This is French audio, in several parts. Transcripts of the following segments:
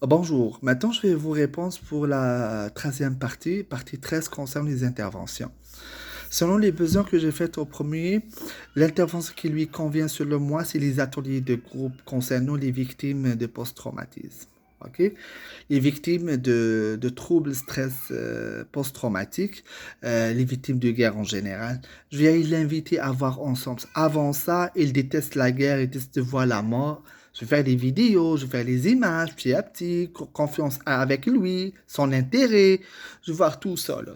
Bonjour, maintenant je vais vous répondre pour la 13e partie. Partie 13 concerne les interventions. Selon les besoins que j'ai faits au premier, l'intervention qui lui convient selon moi, c'est les ateliers de groupe concernant les victimes de post-traumatisme. Ok. Les victimes de troubles stress post-traumatiques, les victimes de guerre en général. Je vais l'inviter à voir ensemble. Avant ça, il déteste la guerre, il déteste voir la mort. Je vais faire des vidéos, je vais faire les images, petit à petit, confiance avec lui, son intérêt. Je vais voir tout ça. Là.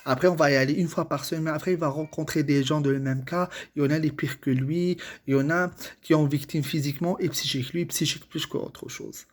Après, on va y aller une fois par semaine. Après, il va rencontrer des gens de le même cas. Il y en a les pires que lui. Il y en a qui ont victime physiquement et psychique. Lui, psychique plus qu'autre chose.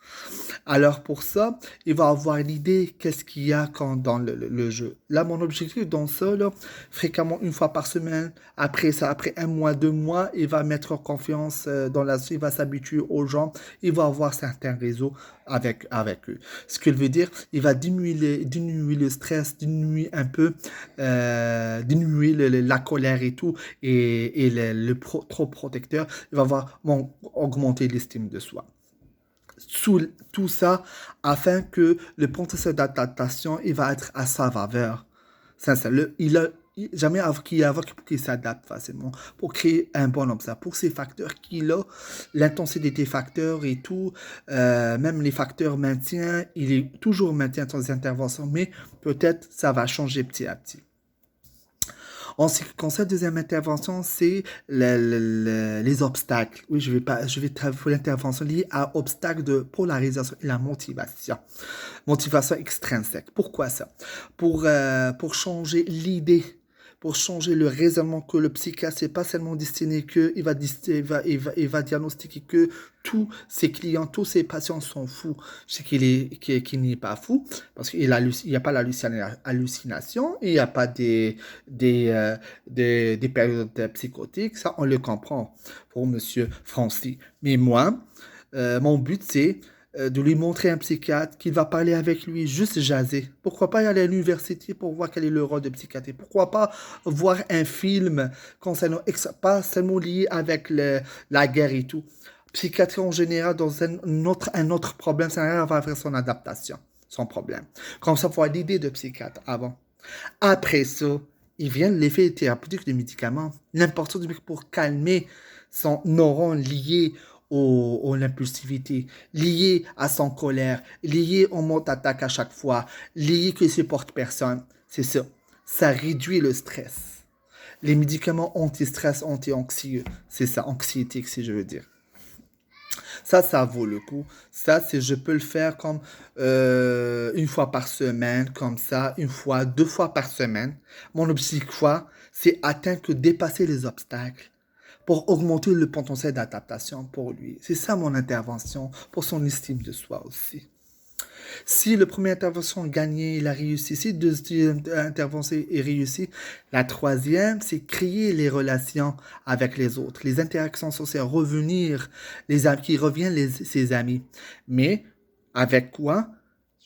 Alors pour ça, il va avoir l'idée qu'est-ce qu'il y a dans le jeu. Là, mon objectif dans ça, là, fréquemment une fois par semaine, après ça, après un mois, 2 mois, il va mettre en confiance dans la il va s'habituer aux gens, il va avoir certains réseaux avec eux. Ce que veut dire, il va diminuer le stress, diminuer un peu, diminuer la colère et tout, et trop protecteur, il va avoir augmenter l'estime de soi tout ça afin que le processus d'adaptation il va être à sa faveur. Jamais pour qu'il s'adapte facilement, pour créer un bon homme, ça, pour ces facteurs qu'il a, l'intensité des facteurs et tout, même les facteurs maintien, il est toujours maintien dans ses interventions, mais peut-être ça va changer petit à petit. En ce qui concerne la deuxième intervention, c'est les obstacles. Oui, je vais travailler l'intervention liée à obstacles de polarisation et la motivation. Motivation extrinsèque. Pourquoi ça? Pour changer l'idée, pour changer le raisonnement que le psychiatre, c'est pas seulement destiné que il va diagnostiquer que tous ses clients, tous ses patients sont fous. C'est qu'il n'est pas fou parce qu'il n'y a pas l'hallucination, il n'y a pas des périodes psychotiques. Ça, on le comprend pour Monsieur Francis. Mais moi, mon but, c'est de lui montrer un psychiatre, qu'il va parler avec lui, juste jaser. Pourquoi pas y aller à l'université pour voir quel est le rôle de psychiatre? Pourquoi pas voir un film concernant, pas seulement lié avec la guerre et tout. Psychiatrie en général, dans un autre problème, ça n'a rien à voir avec son adaptation, son problème. Comme ça, il faut avoir l'idée de psychiatre avant. Après ça, il vient l'effet thérapeutique des médicaments. L'importance du pour calmer son neurone lié à l'impulsivité, lié à son colère, lié au mode d'attaque à chaque fois, lié qu'il ne supporte personne. C'est ça. Ça réduit le stress. Les médicaments anti-stress, anti-anxieux, c'est ça, anxiétique si je veux dire. Ça vaut le coup. Ça, c'est, je peux le faire comme une fois par semaine, comme ça, une fois, 2 fois par semaine. Mon objectif, quoi, c'est atteindre que dépasser les obstacles pour augmenter le potentiel d'adaptation pour lui. C'est ça mon intervention, pour son estime de soi aussi. Si le premier intervention a gagné, il a réussi. Si la deuxième intervention est réussie, la troisième, c'est créer les relations avec les autres, les interactions sociales, revenir, les amis, qui reviennent ses amis. Mais avec quoi?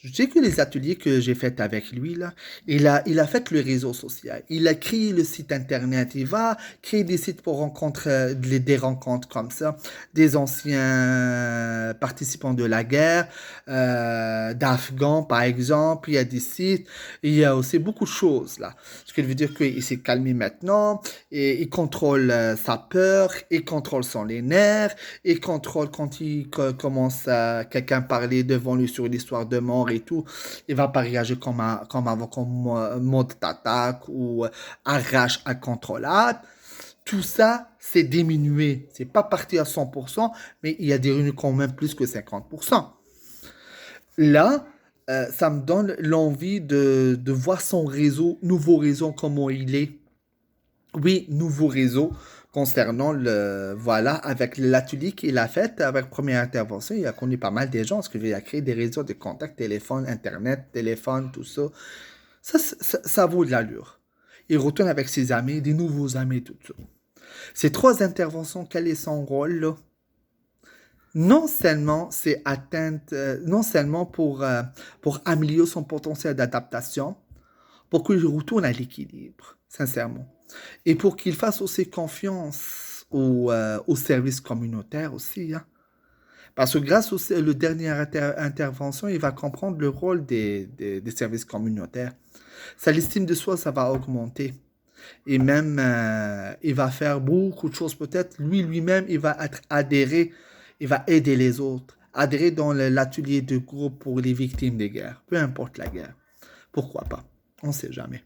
Je sais que les ateliers que j'ai faits avec lui, là, il a fait le réseau social. Il a créé le site internet. Il va créer des sites pour rencontrer, des rencontres comme ça, des anciens participants de la guerre, d'Afghans, par exemple. Il y a des sites. Il y a aussi beaucoup de choses, là. Ce qui veut dire qu'il s'est calmé maintenant. Et il contrôle sa peur. Il contrôle son les nerfs. Il contrôle quand commence à quelqu'un parler devant lui sur l'histoire de mort et tout, il va pas réagir comme avant, comme mode d'attaque ou arrache incontrôlable. Tout ça, c'est diminué. C'est pas parti à 100%, mais il y a des réunions quand même plus que 50%. Là, ça me donne l'envie de voir son réseau, nouveau réseau, comment il est. Oui, nouveau réseau concernant voilà, avec l'atelier qu'il a fait, avec première intervention, il a connu pas mal de gens, parce qu'il a créé des réseaux de contacts, téléphone, internet, téléphone, tout ça. Ça vaut de l'allure. Il retourne avec ses amis, des nouveaux amis, tout ça. Ces trois interventions, quel est son rôle, là? Non seulement c'est atteinte, non seulement pour améliorer son potentiel d'adaptation, pour qu'il retourne à l'équilibre, sincèrement. Et pour qu'il fasse aussi confiance au service communautaire aussi, hein. Parce que grâce à la dernière intervention, il va comprendre le rôle des services communautaires. Sa estime de soi, ça va augmenter. Et même, il va faire beaucoup de choses. Peut-être lui-même, il va être adhéré, il va aider les autres. Adhérer dans l'atelier de groupe pour les victimes des guerres. Peu importe la guerre. Pourquoi pas? On ne sait jamais.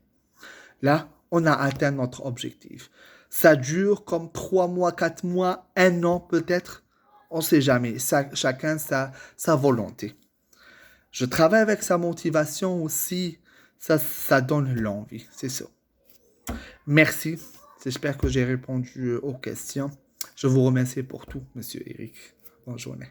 Là, on a atteint notre objectif. Ça dure comme 3 mois, 4 mois, un an peut-être. On ne sait jamais. Chacun sa volonté. Je travaille avec sa motivation aussi. Ça donne l'envie, c'est ça. Merci. J'espère que j'ai répondu aux questions. Je vous remercie pour tout, Monsieur Eric. Bonne journée.